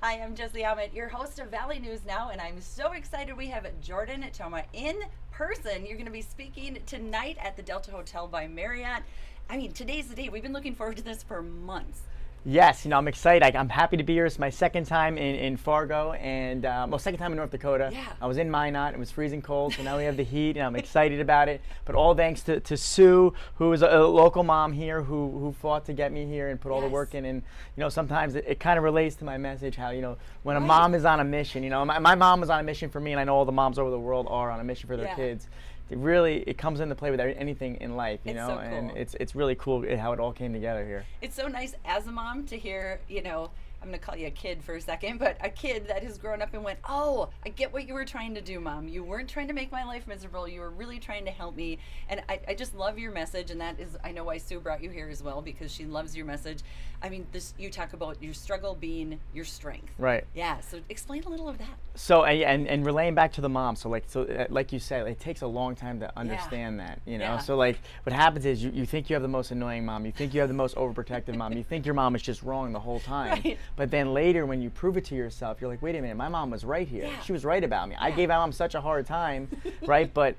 Hi, I'm Josie Ahmed, your host of Valley News Now, and I'm so excited we have Jordan Toma in person. You're going to be speaking tonight at the Delta Hotel by Marriott. I mean, today's the day. We've been looking forward to this for months. Yes, I'm excited. I'm happy to be here. It's my second time in Fargo and, second time in North Dakota. Yeah. I was in Minot. It was freezing cold, so now we have the heat, and I'm excited about it. But all thanks to Sue, who is a local mom here who fought to get me here and put all the work in. And, sometimes it kind of relates to my message how, when a mom is on a mission, my mom was on a mission for me, and I know all the moms over the world are on a mission for their kids. It comes into play with anything in life, It's so cool. and it's really cool how it all came together here. It's so nice as a mom to hear, I'm going to call you a kid for a second, but a kid that has grown up and went, oh, I get what you were trying to do, Mom. You weren't trying to make my life miserable. You were really trying to help me. And I just love your message, and that is, I know why Sue brought you here as well, because she loves your message. I mean, you talk about your struggle being your strength. Right. Yeah, so explain a little of that. So, and relaying back to the mom, like you said, it takes a long time to understand that, Yeah. So what happens is you think you have the most annoying mom, you think you have the most overprotective mom, you think your mom is just wrong the whole time. Right. But then later when you prove it to yourself, you're like, wait a minute, my mom was right here. Yeah. She was right about me. I gave my mom such a hard time, right? But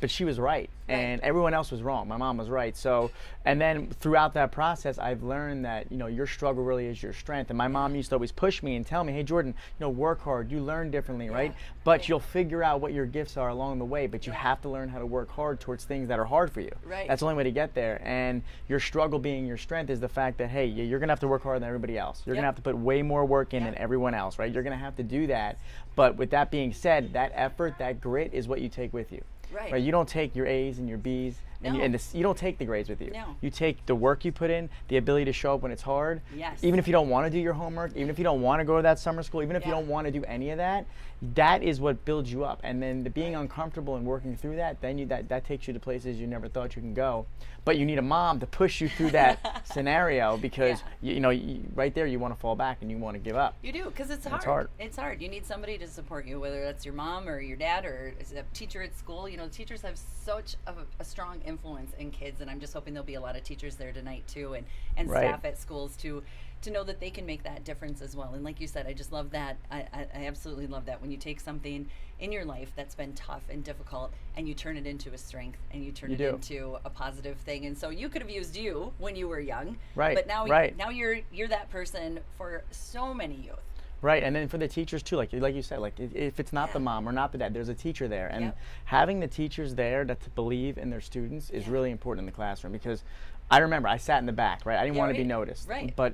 she was right. And everyone else was wrong. My mom was right. So, and then throughout that process, I've learned that, your struggle really is your strength. And my mom used to always push me and tell me, hey, Jordan, work hard, you learn differently, right? But you'll figure out what your gifts are along the way, but you have to learn how to work hard towards things that are hard for you. Right. That's the only way to get there. And your struggle being your strength is the fact that, hey, you're going to have to work harder than everybody else. You're going to have to put way more work in than everyone else, right? You're going to have to do that. But with that being said, that effort, that grit is what you take with you. Right. You don't take your A's and your B's and, you don't take the grades with you. No. You take the work you put in, the ability to show up when it's hard. Yes. Even if you don't want to do your homework, even if you don't want to go to that summer school, even if you don't want to do any of that, that is what builds you up. And then being uncomfortable and working through that, then that takes you to places you never thought you can go. But you need a mom to push you through that scenario because right there you want to fall back and you want to give up. You do, because it's hard. It's hard. It's hard. You need somebody to support you, whether that's your mom or your dad or a teacher at school. Teachers have such a strong influence in kids, and I'm just hoping there'll be a lot of teachers there tonight too, and staff at schools to know that they can make that difference as well. And like you said, I just love that. I absolutely love that when you take something in your life that's been tough and difficult and you turn it into a strength and you turn it into a positive thing. And so you could have used you when you were young, right? But now you're that person for so many youth. Right, and then for the teachers too, like you said, like if it's not the mom or not the dad, there's a teacher there, and having the teachers there to believe in their students is really important in the classroom. Because I remember I sat in the back, right? I didn't want to be noticed, but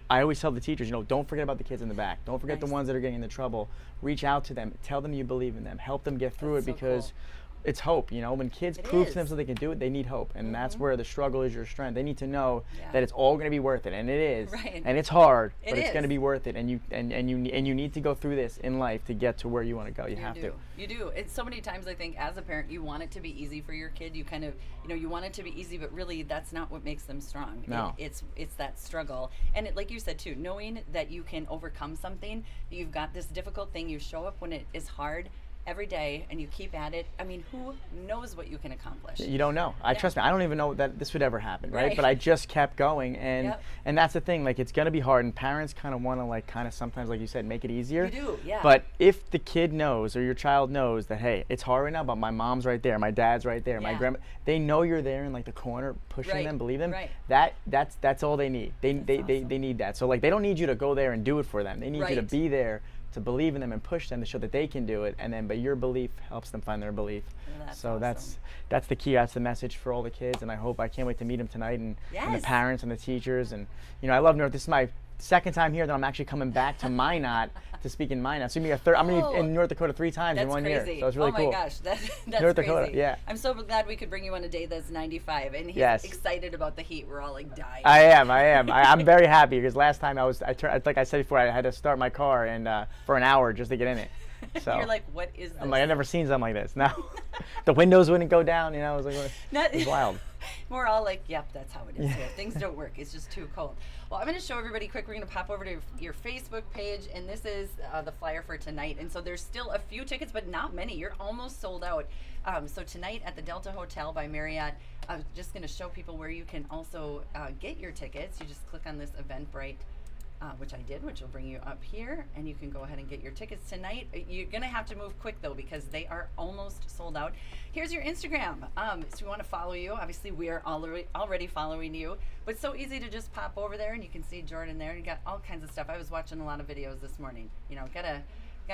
I always tell the teachers, don't forget about the kids in the back. Don't forget the ones that are getting into trouble. Reach out to them, tell them you believe in them, help them get through it, because it's hope. When kids prove to them so they can do it, they need hope, and that's where the struggle is your strength. They need to know that it's all going to be worth it, and it is, and it's hard, but it's going to be worth it. And you need to go through this in life to get to where you want to go. You have to. You do. It's so many times I think as a parent, you want it to be easy for your kid. You kind of, you want it to be easy, but really that's not what makes them strong. No. It's that struggle, and like you said too, knowing that you can overcome something. You've got this difficult thing. You show up when it is hard every day and you keep at it. I mean, who knows what you can accomplish? You don't know. Trust me, I don't even know that this would ever happen, right? But I just kept going, and that's the thing. Like, it's gonna be hard, and parents kind of want to sometimes, like you said, make it easier. You do, yeah. But if the kid knows or your child knows that, hey, it's hard right now, but my mom's right there, my dad's right there, my grandma, they know you're there in like the corner pushing them, believe them. That's all they need. They need that. So like, they don't need you to go there and do it for them. They need you to be there to believe in them and push them to show that they can do it, and then but your belief helps them find their belief. So awesome. That's the key. That's the message for all the kids, and I can't wait to meet them tonight, and the parents and the teachers. And I love North. This is my second time here that I'm actually coming back to Minot to speak in Minot. So I'm gonna be in North Dakota 3 times in 1 year. So it's really cool. Oh my gosh, that's North crazy. Dakota, yeah. I'm so glad we could bring you on a day that's 95, and he's excited about the heat. We're all like dying. I am. I'm very happy because last time like I said before, I had to start my car and for an hour just to get in it. So you're like, what is this? I'm like, I've never seen something like this. No, the windows wouldn't go down. I was like, it was wild. We're all like, yep, that's how it is here. Things don't work. It's just too cold. Well, I'm going to show everybody quick. We're going to pop over to your Facebook page, and this is the flyer for tonight. And so there's still a few tickets, but not many. You're almost sold out. So tonight at the Delta Hotel by Marriott, I'm just going to show people where you can also get your tickets. You just click on this Eventbrite which I did, which will bring you up here, and you can go ahead and get your tickets tonight. You're gonna have to move quick though, because they are almost sold out. Here's your Instagram. So we want to follow you. Obviously, we are already following you, but it's so easy to just pop over there and you can see Jordan there. You got all kinds of stuff. I was watching a lot of videos this morning. You know,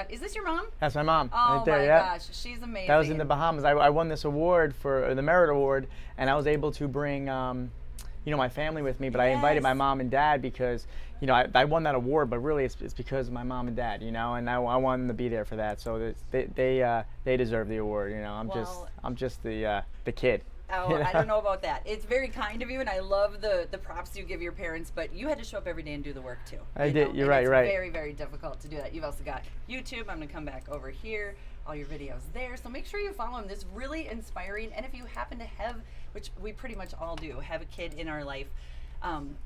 is this your mom? That's my mom. Oh right there, my yeah. gosh, she's amazing. That was in the Bahamas. I won this award for the Merit Award, and I was able to bring my family with me, but I invited my mom and dad because, I won that award, but really it's because of my mom and dad, and I wanted them to be there for that. So they deserve the award, I'm just the kid. Oh, I don't know about that. It's very kind of you, and I love the props you give your parents, but you had to show up every day and do the work too. I did. You're right. It's very, very difficult to do that. You've also got YouTube. I'm going to come back over here. All your videos there. So make sure you follow him. This is really inspiring. And if you happen to have, which we pretty much all do, have a kid in our life,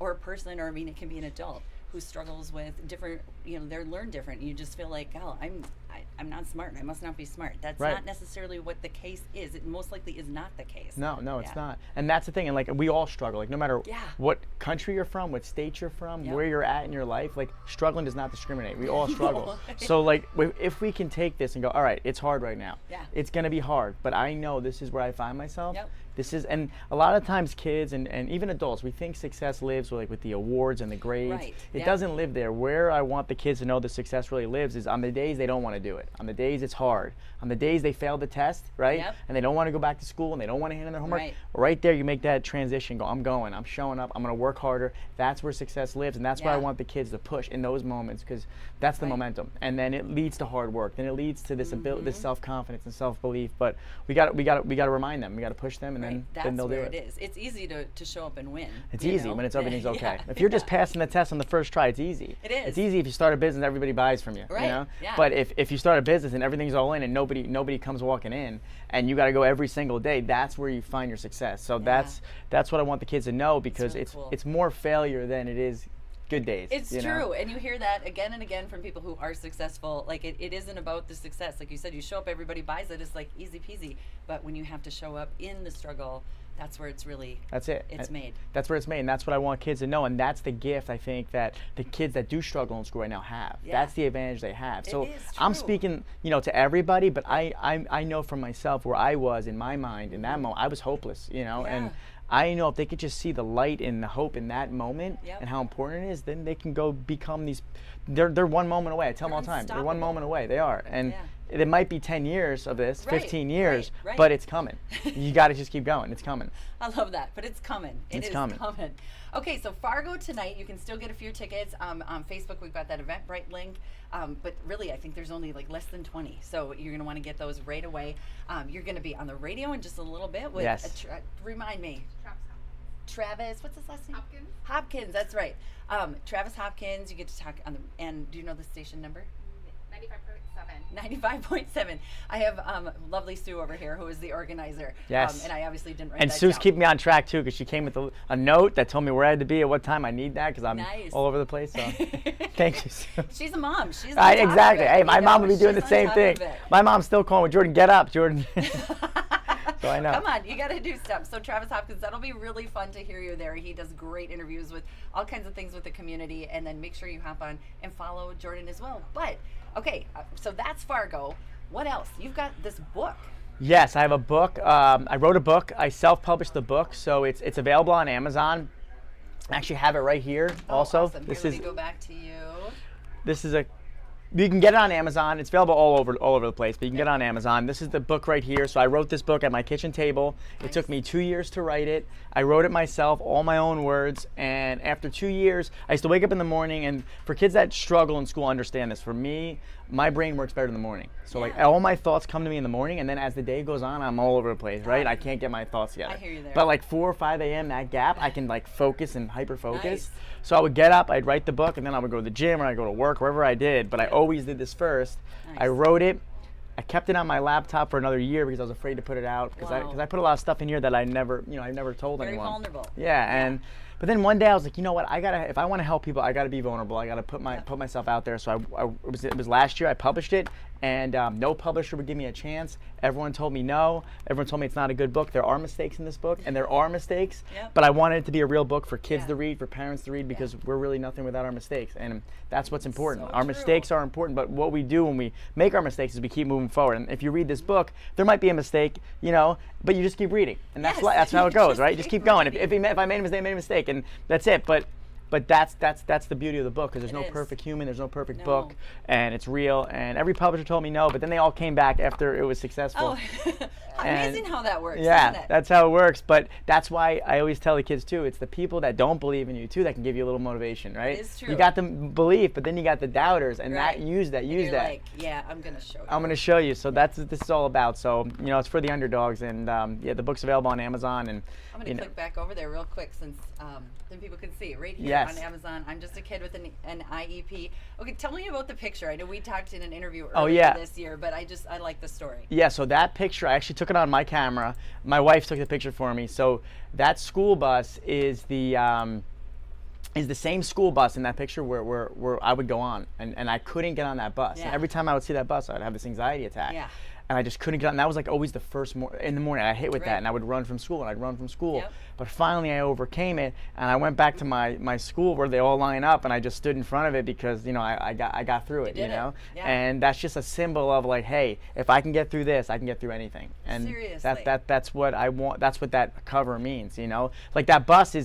or a person, or it can be an adult who struggles with different, they learn different. You just feel like, oh, I'm not smart. I must not be smart. That's not necessarily what the case is. It most likely is not the case. No, it's not. And that's the thing. And like, we all struggle. Like, no matter what country you're from, what state you're from, where you're at in your life, like, struggling does not discriminate. We all struggle. So like, if we can take this and go, all right, it's hard right now. Yeah. It's gonna be hard, but I know this is where I find myself. Yep. And a lot of times kids and even adults, we think success lives with the awards and the grades. Right. It doesn't live there. Where I want the kids to know the success really lives is on the days they don't want to do it, on the days it's hard, on the days they failed the test, right? Yep. And they don't want to go back to school and they don't want to hand in their homework. Right. Right there, you make that transition. Go, I'm showing up, I'm going to work harder. That's where success lives, and that's where I want the kids to push in those moments, because that's the momentum. And then it leads to hard work. Then it leads to this ability, this self-confidence and self-belief. But we got to remind them. We got to push them, and then they'll do it. It is. It's easy to show up and win. It's easy when everything's okay. If you're just passing the test on the first try, it's easy. It is. It's easy if you start a business, everybody buys from you. Right. Yeah. But if you start a business and everything's all in and nobody comes walking in, and you got to go every single day, that's where you find your success. So that's what I want the kids to know, because really cool. it's more failure than it is good days. It's true. And you hear that again and again from people who are successful. Like, it isn't about the success. Like you said, you show up, everybody buys it. It's like easy peasy. But when you have to show up in the struggle, that's where it's really it's made. That's where it's made, and that's what I want kids to know, and that's the gift I think that the kids that do struggle in school right now have. Yeah. That's the advantage they have. So is I'm true. speaking, to everybody, but I know for myself where I was in my mind in that moment. I was hopeless, and I know if they could just see the light and the hope in that moment and how important it is, then they can go become these. They're one moment away. I tell them all the time. They're one moment away. They are, and it might be 10 years of this, 15 years, but it's coming. You got to just keep going. It's coming. I love that, but it's coming. It's coming. Okay, so Fargo tonight, you can still get a few tickets. On Facebook, we've got that Eventbrite link. But really, I think there's only like less than 20. So you're going to want to get those right away. You're going to be on the radio in just a little bit with, remind me. Travis, what's his last name? Hopkins, that's right. Travis Hopkins, you get to talk on and do you know the station number? 95.7. I have lovely Sue over here, who is the organizer. Yes. And I obviously didn't write and that Sue's down. keeping me on track too, because she came with a note that told me where I had to be at what time. I need that because I'm all over the place. So thank you, Sue. She's a mom. She's exactly. Hey, my mom would be doing the same thing. My mom's still calling with Jordan. Get up, Jordan. So I know. Come on, you got to do stuff. So Travis Hopkins, that'll be really fun to hear you there. He does great interviews with all kinds of things with the community, and then make sure you hop on and follow Jordan as well. But okay, so that's Fargo. What else? You've got this book. Yes, I have a book. I wrote a book. I self-published the book, so it's available on Amazon. I actually have it right here. Also, awesome. Let me go back to you. This is you can get it on Amazon. It's available all over the place, but you can get it on Amazon. This is the book right here. So I wrote this book at my kitchen table. It took me 2 years to write it. I wrote it myself, all my own words. And after 2 years, I used to wake up in the morning, and for kids that struggle in school, understand this. For me, my brain works better in the morning. So like all my thoughts come to me in the morning, and then as the day goes on, I'm all over the place, right? I can't get my thoughts together. I hear you there. But like 4 or 5 a.m., that gap, I can like focus and hyper focus. Nice. So I would get up, I'd write the book, and then I would go to the gym or I'd go to work, wherever I did. But I always did this first. Nice. I wrote it. I kept it on my laptop for another year because I was afraid to put it out because I put a lot of stuff in here that I never told anyone. Very vulnerable. Yeah, and But then one day I was like, you know what? If I want to help people, I gotta be vulnerable. I gotta put myself out there. So it was last year I published it, and no publisher would give me a chance. Everyone told me no. Everyone told me it's not a good book. There are mistakes in this book, and there are mistakes. But I wanted it to be a real book for kids to read, for parents to read, because we're really nothing without our mistakes, and that's what's important. So our true. mistakes are important, but what we do when we make our mistakes is we keep moving forward. And if you read this book, there might be a mistake, you know, but you just keep reading, and that's how it goes, right? Just keep going. If I made a mistake, I made a mistake, and that's it. But that's the beauty of the book, because there's no perfect human, there's no perfect book, and it's real. And every publisher told me no, but then they all came back after it was successful. Oh, amazing how that works, yeah, isn't it? that's how it works. But that's why I always tell the kids too, it's the people that don't believe in you too that can give you a little motivation, right? It is true. You got the belief, but then you got the doubters, and use that. You're like, yeah, I'm gonna show you. I'm going to show you. So that's what this is all about. So, you know, it's for the underdogs, and yeah, the book's available on Amazon. And I'm going to click back over there real quick, since then people can see right here on Amazon. I'm just a kid with an IEP. Okay, tell me about the picture. I know we talked in an interview earlier this year, but I like the story. Yeah, so that picture, I actually took it on my camera. My wife took the picture for me. So that school bus is the same school bus in that picture where I would go on, and I couldn't get on that bus. And every time I would see that bus, I'd have this anxiety attack. Yeah. And I just couldn't get on. And that was like always the first in the morning. I hit with that, and I would run from school, and I'd run from school. But finally, I overcame it, and I went back to my school where they all line up, and I just stood in front of it because, you know, I got through it, you know. And that's just a symbol of like, hey, if I can get through this, I can get through anything. And seriously, that's what I want. That's what that cover means, you know. Like that bus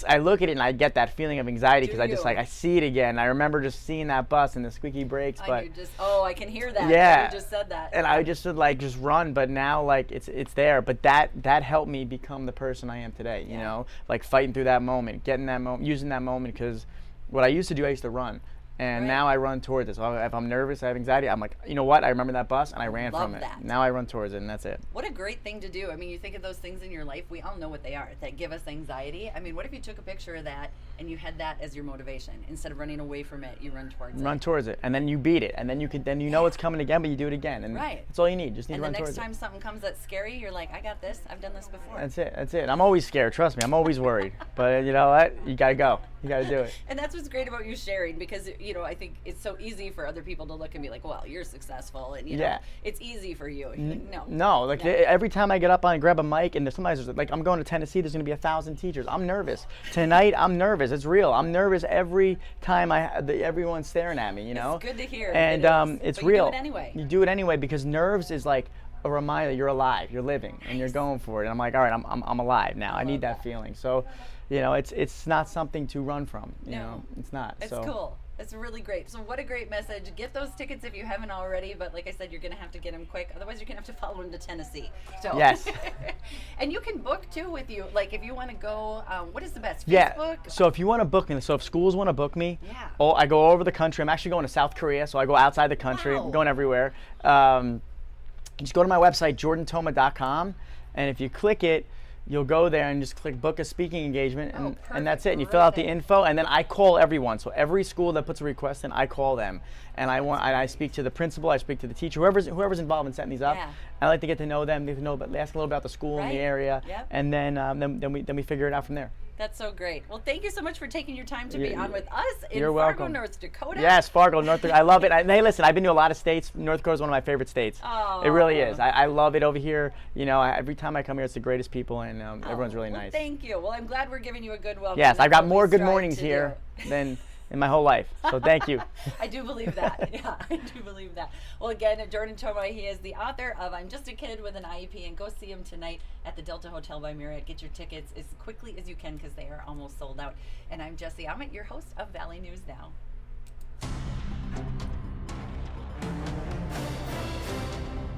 I look at it and I get that feeling of anxiety because I see it again. I remember just seeing that bus and the squeaky brakes, but I can hear that. Yeah, you just said that. And I just just run, but now like it's there. But that helped me become the person I am today. You know, like fighting through that moment, getting that moment, using that moment. Because what I used to do, I used to run, and now I run towards it. So if I'm nervous, I have anxiety, I'm like, you know what? I remember that bus, and I ran from it. Now I run towards it, and that's it. What a great thing to do. I mean, you think of those things in your life. We all know what they are that give us anxiety. I mean, what if you took a picture of that and you had that as your motivation? Instead of running away from it, you run towards it. Run towards it, and then you beat it, and then you know it's coming again, but you do it again, and that's all you need. Just need to run towards it. And the next time something comes that's scary, you're like, I got this. I've done this before. That's it. I'm always scared. Trust me, I'm always worried. But you know what? You gotta go. You gotta do it. And that's what's great about you sharing, because you know, I think it's so easy for other people to look and be like, well, you're successful, and you know, it's easy for you. Like, every time I get up and grab a mic, and sometimes like I'm going to Tennessee, there's gonna be 1,000 teachers. I'm nervous. Tonight I'm nervous. It's real. I'm nervous every time everyone's staring at me. You know. It's good to hear. And it's real. You do it anyway. You do it anyway because nerves is like a reminder you're alive, you're living, and you're going for it. And I'm like, all right, I'm alive now. I need that feeling. So, you know, it's not something to run from. You know, it's not. It's cool. It's really great. So what a great message. Get those tickets if you haven't already, but like I said, you're going to have to get them quick. Otherwise, you're going to have to follow them to Tennessee. So. Yes. And you can book, too, with you. Like, if you want to go, what is the best? Facebook? Yeah. So if you want to book me, so if schools want to book me, I go all over the country. I'm actually going to South Korea, so I go outside the country. I'm going everywhere. Just go to my website, jordantoma.com, and if you click it, you'll go there and just click book a speaking engagement, and that's it. And you fill out the info, and then I call everyone. So every school that puts a request in, I call them, and I speak to the principal, I speak to the teacher, whoever's involved in setting these up. I like to get to know them, get to know, but ask a little about the school and the area, and then we figure it out from there. That's so great. Well, thank you so much for taking your time to be on with us in You're Fargo, welcome. North Dakota. Yes, Fargo, North Dakota. I love it. Hey, listen, I've been to a lot of states. North Dakota is one of my favorite states. Oh. It really is. I love it over here. You know, every time I come here, it's the greatest people, and everyone's really nice. Thank you. Well, I'm glad we're giving you a good welcome. Yes, I've got more good mornings here than in my whole life. So thank you. I do believe that. Yeah, I do believe that. Well, again, Jordan Toma, he is the author of I'm Just a Kid with an IEP, and go see him tonight at the Delta Hotel by Marriott. Get your tickets as quickly as you can because they are almost sold out. And I'm Jessie. I'm your host of Valley News Now.